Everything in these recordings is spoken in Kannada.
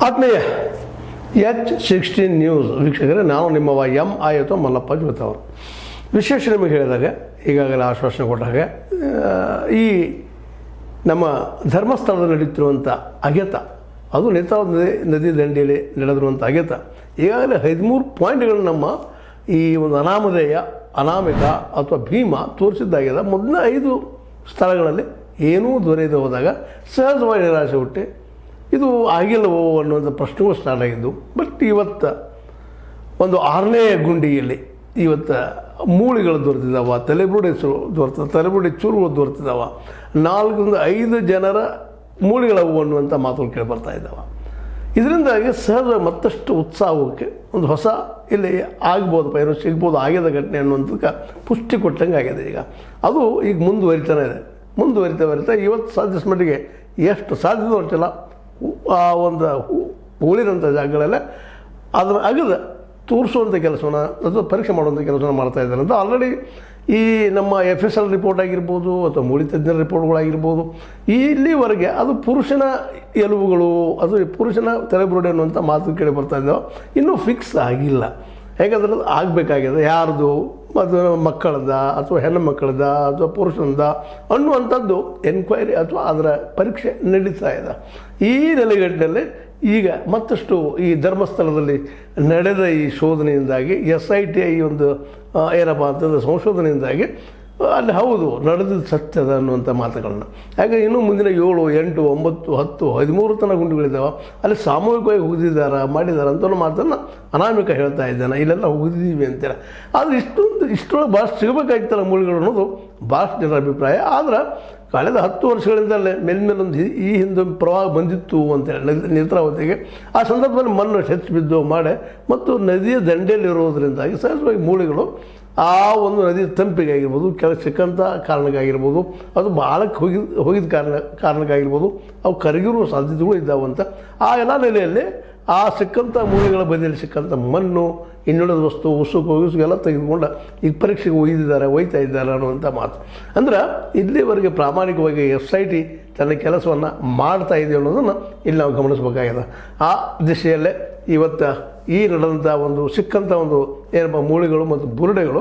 ಆತ್ಮೀಯ H16 ನ್ಯೂಸ್ ವೀಕ್ಷಕರೇ, ನಾವು ನಿಮ್ಮವ MI ಅಥವಾ ಮಲ್ಲಪ್ಪ ಜೋತವರು. ವಿಶೇಷ ನಿಮಗೆ ಹೇಳಿದಾಗ ಈಗಾಗಲೇ ಆಶ್ವಾಸನೆ ಕೊಟ್ಟಾಗ ಈ ನಮ್ಮ ಧರ್ಮಸ್ಥಳದಲ್ಲಿ ನಡೀತಿರುವಂಥ ಅಗೆತ, ಅದು ನೇತ್ರಾವತಿ ನದಿ ದಂಡೆಯಲ್ಲಿ ನಡೆದಿರುವಂಥ ಅಗೆತ, ಈಗಾಗಲೇ 13 ಪಾಯಿಂಟ್ಗಳನ್ನು ನಮ್ಮ ಈ ಒಂದು ಅನಾಮಿಕ ಅಥವಾ ಭೀಮ ತೋರಿಸಿದ್ದಾಗಿದೆ. ಮೊದಲ 5 ಸ್ಥಳಗಳಲ್ಲಿ ಏನೂ ದೊರೆಯದೆ ಹೋದಾಗ ಸಹಜವಾಗಿ ನಿರಾಶೆ ಹುಟ್ಟಿ ಇದು ಆಗಿಲ್ಲವೋ ಅನ್ನುವಂಥ ಪ್ರಶ್ನೆಗಳು ಸ್ಟಾರ್ಟ್ ಆಗಿದ್ದು. ಬಟ್ ಇವತ್ತು ಒಂದು 6ನೇ ಗುಂಡಿಯಲ್ಲಿ ಇವತ್ತು ಮೂಳೆಗಳು ದೊರೆತಿದ್ದಾವೆ, ತಲೆಬುರುಡೆ ಚೂರುಗಳು ದೊರೆತಿದ್ದಾವೆ, 4ರಿಂದ 5 ಜನರ ಮೂಳೆಗಳವು ಅನ್ನುವಂಥ ಮಾತುಗಳು ಕೇಳಿ ಬರ್ತಾ ಇದ್ದಾವೆ. ಇದರಿಂದಾಗಿ ಸಹಜ ಮತ್ತಷ್ಟು ಉತ್ಸಾಹಕ್ಕೆ ಒಂದು ಹೊಸ ಇಲ್ಲಿ ಆಗ್ಬೋದಪ್ಪ, ಏನೋ ಸಿಗ್ಬೋದು, ಆಗ್ಯದ ಘಟನೆ ಅನ್ನುವಂಥಕ್ಕೆ ಪುಷ್ಟಿ ಕೊಟ್ಟಂಗೆ ಆಗಿದೆ. ಈಗ ಅದು ಈಗ ಮುಂದುವರಿತಾನೆ ಇದೆ. ಮುಂದುವರಿತಾ ಇವತ್ತು ಸಾಧ್ಯದ ಮಟ್ಟಿಗೆ ಎಷ್ಟು ಸಾಧ್ಯತೆ ಹೊರಟಿಲ್ಲ ಆ ಒಂದು ಉಳಿದಂಥ ಜಾಗಗಳಲ್ಲೇ ಅದನ್ನು ಅಗದ ತೋರಿಸುವಂಥ ಕೆಲಸವನ್ನು ಅಥವಾ ಪರೀಕ್ಷೆ ಮಾಡುವಂಥ ಕೆಲಸವನ್ನು ಮಾಡ್ತಾ ಇದ್ದಾರೆ ಅಂತ ಆಲ್ರೆಡಿ ಈ ನಮ್ಮ FSL ರಿಪೋರ್ಟ್ ಆಗಿರ್ಬೋದು ಅಥವಾ ಮೂಳೆ ತಜ್ಞರ ರಿಪೋರ್ಟ್ಗಳಾಗಿರ್ಬೋದು, ಇಲ್ಲಿವರೆಗೆ ಅದು ಪುರುಷನ ಎಲುಬುಗಳು, ಅದು ಪುರುಷನ ತಲೆಬುರುಡೆ ಅನ್ನುವಂಥ ಮಾತು ಕೇಳಿ ಬರ್ತಾ ಇದ್ದಾವೆ. ಇನ್ನೂ ಫಿಕ್ಸ್ ಆಗಿಲ್ಲ. ಹೇಗಾದ್ರೆ ಅದು ಆಗಬೇಕಾಗಿದೆ, ಯಾರ್ದು ಅದು ಮಕ್ಕಳದ ಅಥವಾ ಹೆಣ್ಣು ಮಕ್ಕಳದ ಅಥವಾ ಪುರುಷನದ ಅನ್ನುವಂಥದ್ದು ಎನ್ಕ್ವೈರಿ ಅಥವಾ ಅದರ ಪರೀಕ್ಷೆ ನಡೀತಾ ಇದೆ. ಈ ನೆಲೆಗಟ್ಟಿನಲ್ಲಿ ಈಗ ಮತ್ತಷ್ಟು ಈ ಧರ್ಮಸ್ಥಳದಲ್ಲಿ ನಡೆದ ಈ ಶೋಧನೆಯಿಂದಾಗಿ SIT ಈ ಒಂದು ಏನಪ್ಪ ಅಂತಂದರೆ ಸಂಶೋಧನೆಯಿಂದಾಗಿ ಅಲ್ಲಿ ಹೌದು ನಡೆದಿದ್ದು ಸತ್ಯದ ಅನ್ನುವಂಥ ಮಾತುಗಳನ್ನ, ಹಾಗೆ ಇನ್ನೂ ಮುಂದಿನ 7, 8, 9, 10, 13 ತನಕ ಗುಂಡುಗಳಿದ್ದಾವೆ. ಅಲ್ಲಿ ಸಾಮೂಹಿಕವಾಗಿ ಹುಗಿದಿದ್ದಾರೆ, ಮಾಡಿದ್ದಾರೆ ಅಂತ ಮಾತನ್ನು ಅನಾಮಿಕ ಹೇಳ್ತಾ ಇದ್ದಾನೆ. ಇಲ್ಲೆಲ್ಲ ಹುಗಿದೀವಿ ಅಂತೇಳಿ. ಆದರೆ ಇಷ್ಟೊಳಗೆ ಭಾಳಷ್ಟು ಸಿಗಬೇಕಾಗಿತ್ತಲ್ಲ ಮೂಳೆಗಳು ಅನ್ನೋದು ಭಾಳಷ್ಟು ಜನರ ಅಭಿಪ್ರಾಯ. ಆದ್ರೆ ಕಳೆದ 10 ವರ್ಷಗಳಿಂದಲೇ ಮೇಲ್ಮೇಲೊಂದು ಈ ಹಿಂದೆ ಪ್ರವಾಹ ಬಂದಿತ್ತು ಅಂತೇಳಿ ನೇತ್ರಾವತಿಗೆ. ಆ ಸಂದರ್ಭದಲ್ಲಿ ಮಣ್ಣು ಹೆಚ್ಚು ಬಿದ್ದು ಮಾಡಿ ಮತ್ತು ನದಿಯ ದಂಡೆಯಲ್ಲಿರೋದ್ರಿಂದಾಗಿ ಸಹಜವಾಗಿ ಮೂಳೆಗಳು ಆ ಒಂದು ನದಿ ತಂಪಿಗಾಗಿರ್ಬೋದು, ಕೆಳಗೆ ಸಿಕ್ಕಂಥ ಕಾರಣಕ್ಕಾಗಿರ್ಬೋದು, ಅದು ಬಾಳಕ್ಕೆ ಹೋಗಿದ್ದ ಕಾರಣಕ್ಕಾಗಿರ್ಬೋದು, ಅವು ಕರಗಿರುವ ಸಾಧ್ಯತೆಗಳು ಇದ್ದಾವಂತ. ಆ ಎಲ್ಲ ನೆಲೆಯಲ್ಲಿ ಆ ಸಿಕ್ಕಂಥ ಮೂಳೆಗಳ ಬದಿಯಲ್ಲಿ ಸಿಕ್ಕಂಥ ಮಣ್ಣು, ಇನ್ನುಳಿದ ವಸ್ತು, ಉಸುಕು ಎಲ್ಲ ತೆಗೆದುಕೊಂಡು ಈಗ ಪರೀಕ್ಷೆಗೆ ಒಯ್ತಾ ಇದ್ದಾರೆ ಅನ್ನುವಂಥ ಮಾತು. ಅಂದ್ರೆ ಇಲ್ಲಿವರೆಗೆ ಪ್ರಾಮಾಣಿಕವಾಗಿ SIT ತನ್ನ ಕೆಲಸವನ್ನು ಮಾಡ್ತಾ ಇದೆ ಅನ್ನೋದನ್ನು ಇಲ್ಲಿ ನಾವು ಗಮನಿಸಬೇಕಾಗಿದೆ. ಆ ದಿಶೆಯಲ್ಲೇ ಇವತ್ತು ಈ ನಡೆದಂಥ ಒಂದು ಸಿಕ್ಕಂಥ ಒಂದು ಏನಪ್ಪ ಮೂಳೆಗಳು ಮತ್ತು ಬುರುಡೆಗಳು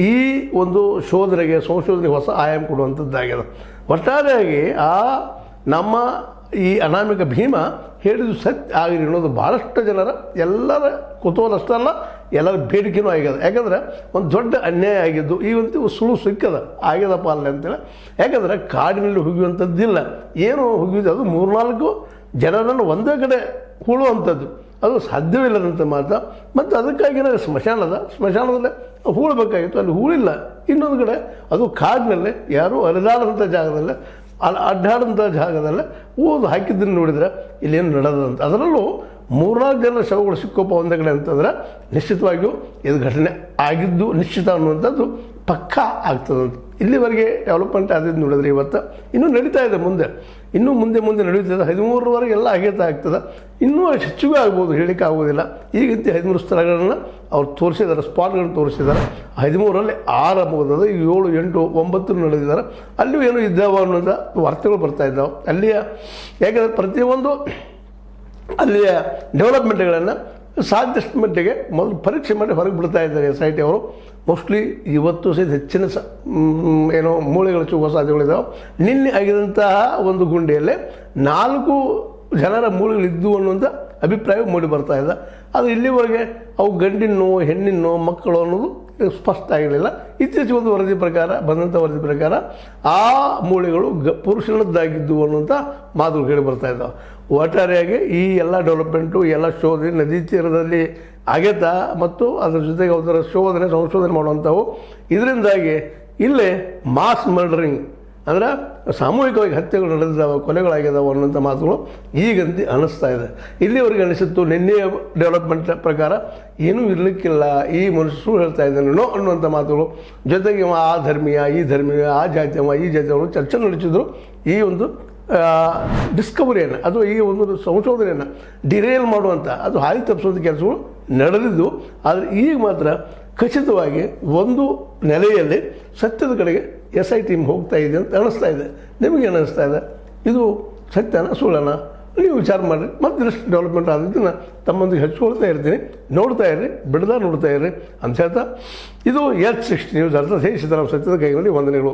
ಈ ಒಂದು ಸಂಶೋಧನೆಗೆ ಹೊಸ ಆಯಾಮ ಕೊಡುವಂಥದ್ದಾಗಿದೆ. ಒಟ್ಟಾರೆಯಾಗಿ ಆ ನಮ್ಮ ಈ ಅನಾಮಿಕ ಭೀಮ ಹೇಳಿದ್ದು ಸತ್ಯ ಆಗಿದೆ ಅನ್ನೋದು ಭಾಳಷ್ಟು ಜನರ ಎಲ್ಲರ ಕುತೂಹಲ ಅಷ್ಟಲ್ಲ, ಎಲ್ಲರ ಬೇಡಿಕೆನೂ ಆಗ್ಯದ. ಯಾಕಂದರೆ ಒಂದು ದೊಡ್ಡ ಅನ್ಯಾಯ ಆಗಿದ್ದು ಈ ಒಂದು ಸುಳ್ಳು ಸಿಕ್ಕದ ಆಗ್ಯದಪ್ಪ ಅಲ್ಲ ಅಂತೇಳಿ. ಯಾಕಂದರೆ ಕಾಡಿನಲ್ಲಿ ಹುಗಿಯುವಂಥದ್ದಿಲ್ಲ, ಏನು ಹುಗಿಯೋದು ಅದು 3-4 ಜನರನ್ನು ಒಂದೇ ಕಡೆ ಹೂಳುವಂಥದ್ದು, ಅದು ಸಾಧ್ಯವಿಲ್ಲದಂಥ ಮಾತು. ಮತ್ತು ಅದಕ್ಕಾಗಿಯೇ ಸ್ಮಶಾನದಲ್ಲೇ ಹೂಳಬೇಕಾಗಿತ್ತು, ಅಲ್ಲಿ ಹೂಳಿಲ್ಲ. ಇನ್ನೊಂದು ಕಡೆ ಅದು ಕಾಡಿನಲ್ಲೇ ಯಾರೂ ಅಲೆದಾಡದಂಥ ಜಾಗದಲ್ಲೇ ಅಡ್ಡಾಡಂಥ ಜಾಗದಲ್ಲೇ ಹಾಕಿದ್ದನ್ನು ನೋಡಿದರೆ ಇಲ್ಲೇನು ನಡೆದಂತ. ಅದರಲ್ಲೂ 3-4 ಜನರ ಶವಗಳು ಸಿಕ್ಕೋಪ್ಪ ಒಂದೇ ಕಡೆ ಅಂತಂದ್ರೆ ನಿಶ್ಚಿತವಾಗಿಯೂ ಇದು ಘಟನೆ ಆಗಿದ್ದು ನಿಶ್ಚಿತ ಅನ್ನುವಂಥದ್ದು ಪಕ್ಕಾ ಆಗ್ತದಂತ. ಇಲ್ಲಿವರೆಗೆ ಡೆವಲಪ್ಮೆಂಟ್ ಆದಿದ್ದು ನೋಡಿದ್ರೆ ಇವತ್ತು ಇನ್ನೂ ನಡೀತಾ ಇದೆ. ಇನ್ನೂ ಮುಂದೆ ನಡೀತದೆ. 13ರವರೆಗೆ ಎಲ್ಲ ಆಗ್ತದೆ. ಇನ್ನೂ ಹೆಚ್ಚಿಗೂ ಆಗ್ಬೋದು, ಹೇಳಿಕೆ ಆಗೋದಿಲ್ಲ. ಈಗಂತ 13 ಸ್ಥಳಗಳನ್ನು ಅವ್ರು ತೋರಿಸಿದ್ದಾರೆ, ಸ್ಪಾಟ್ಗಳನ್ನು ತೋರಿಸಿದ್ದಾರೆ. 13ರಲ್ಲಿ 6 ಮುಗಿದದ, ಈಗ 7, 8, 9 ನಡೆದಿದ್ದಾರೆ. ಅಲ್ಲೂ ಏನೋ ಇದ್ದಾವೆ ಅನ್ನೋಂಥ ವಾರ್ತೆಗಳು ಬರ್ತಾ ಇದ್ದಾವೆ ಅಲ್ಲಿಯ. ಯಾಕೆಂದರೆ ಪ್ರತಿಯೊಂದು ಅಲ್ಲಿಯ ಡೆವಲಪ್ಮೆಂಟ್ಗಳನ್ನು ಸಾಧ್ಯಷ್ಟು ಮಟ್ಟಿಗೆ ಮೊದಲು ಪರೀಕ್ಷೆ ಮಾಡಿ ಹೊರಗೆ ಬಿಡ್ತಾ ಇದ್ದಾರೆ SIT ಅವರು. ಮೋಸ್ಟ್ಲಿ ಇವತ್ತು ಸಹಿತ ಹೆಚ್ಚಿನ ಏನೋ ಮೂಳೆಗಳು ಸಿಗುವ ಸಾಧ್ಯತೆಗಳಿದ್ದಾವೆ. ನಿನ್ನೆ ಆಗಿದಂತಹ ಒಂದು ಗುಂಡಿಯಲ್ಲೇ 4 ಜನರ ಮೂಳೆಗಳಿದ್ದು ಅನ್ನುವಂಥ ಅಭಿಪ್ರಾಯ ಮೂಡಿ ಬರ್ತಾ ಇದೆ. ಅದು ಇಲ್ಲಿವರೆಗೆ ಅವು ಗಂಡಿನೋ ಹೆಣ್ಣಿನೋ ಮಕ್ಕಳು ಅನ್ನೋದು ಸ್ಪಷ್ಟ ಆಗಿರಲಿಲ್ಲ. ಇತ್ತೀಚೆಗೆ ಒಂದು ಬಂದಂಥ ವರದಿ ಪ್ರಕಾರ ಆ ಮೂಳೆಗಳು ಪುರುಷನದ್ದಾಗಿದ್ದು ಅನ್ನುವಂಥ ಮಾತುಗಳು ಕೇಳಿ ಬರ್ತಾ ಇದ್ದಾವೆ. ಒಟ್ಟಾರೆಯಾಗಿ ಈ ಎಲ್ಲ ಡೆವಲಪ್ಮೆಂಟು, ಎಲ್ಲ ಶೋಧನೆ ನದಿ ತೀರದಲ್ಲಿ ಅಗೆತ ಮತ್ತು ಅದರ ಜೊತೆಗೆ ಅದರ ಸಂಶೋಧನೆ ಮಾಡುವಂಥವು, ಇದರಿಂದಾಗಿ ಇಲ್ಲೇ ಮಾಸ್ ಮರ್ಡರಿಂಗ್ ಅಂದರೆ ಸಾಮೂಹಿಕವಾಗಿ ಹತ್ಯೆಗಳು ನಡೆದಿದ್ದಾವೆ, ಕೊಲೆಗಳಾಗಿದ್ದಾವೆ ಅನ್ನೋಂಥ ಮಾತುಗಳು ಈಗಂತ ಅನ್ನಿಸ್ತಾ ಇದೆ. ಇಲ್ಲಿವರೆಗೆ ಅನಿಸಿತ್ತು ನಿನ್ನೆಯ ಡೆವಲಪ್ಮೆಂಟ್ ಪ್ರಕಾರ ಏನೂ ಇರಲಿಕ್ಕಿಲ್ಲ, ಈ ಮನುಷ್ಯ ಸುಳ್ಳು ಹೇಳ್ತಾ ಇದ್ದಾನೇನೋ ಅನ್ನುವಂಥ ಮಾತುಗಳು. ಜೊತೆಗೆ ಆ ಧರ್ಮೀಯ, ಈ ಧರ್ಮೀಯ, ಆ ಜಾತಿಯವ, ಈ ಜಾತಿಯವರು ಚರ್ಚೆ ನಡೆಸಿದ್ರು. ಈ ಒಂದು ಡಿಸ್ಕವರಿಯನ್ನು ಅಥವಾ ಈ ಒಂದು ಸಂಶೋಧನೆಯನ್ನು ಡಿರೇಲ್ ಮಾಡುವಂಥ, ಅದು ಹಾದಿ ತಪ್ಪಿಸುವಂಥ ಕೆಲಸಗಳು ನಡೆದಿದ್ದು. ಆದರೆ ಈಗ ಮಾತ್ರ ಖಚಿತವಾಗಿ ಒಂದು ನೆಲೆಯಲ್ಲಿ ಸತ್ಯದ ಕಡೆಗೆ SIT ಹೋಗ್ತಾ ಇದೆ ಅಂತ ಅನ್ನಿಸ್ತಾ ಇದೆ. ನಿಮಗೇನು ಅನ್ನಿಸ್ತಾ ಇದೆ? ಇದು ಸತ್ಯನ ಸುಳ್ಳನ? ನೀವು ವಿಚಾರ ಮಾಡಿರಿ. ಮತ್ತು ಇನ್ನಷ್ಟು ಡೆವಲಪ್ಮೆಂಟ್ ಆದದ್ದನ್ನು ತಮ್ಮೊಂದಿಗೆ ಹಂಚ್ಕೊಳ್ತಾ ಇರ್ತೀನಿ. ನೋಡ್ತಾ ಇರ್ರಿ, ಬಿಡದ ನೋಡ್ತಾ ಇರ್ರಿ ಅಂತ ಹೇಳ್ತಾ, ಇದು H60 ನ್ಯೂಸ್ ಅರ್ಥ ಸಿದ್ದರಾಮ ಸತ್ಯದ ಕೈಗೊಂಡು ವಂದನೆಗಳು.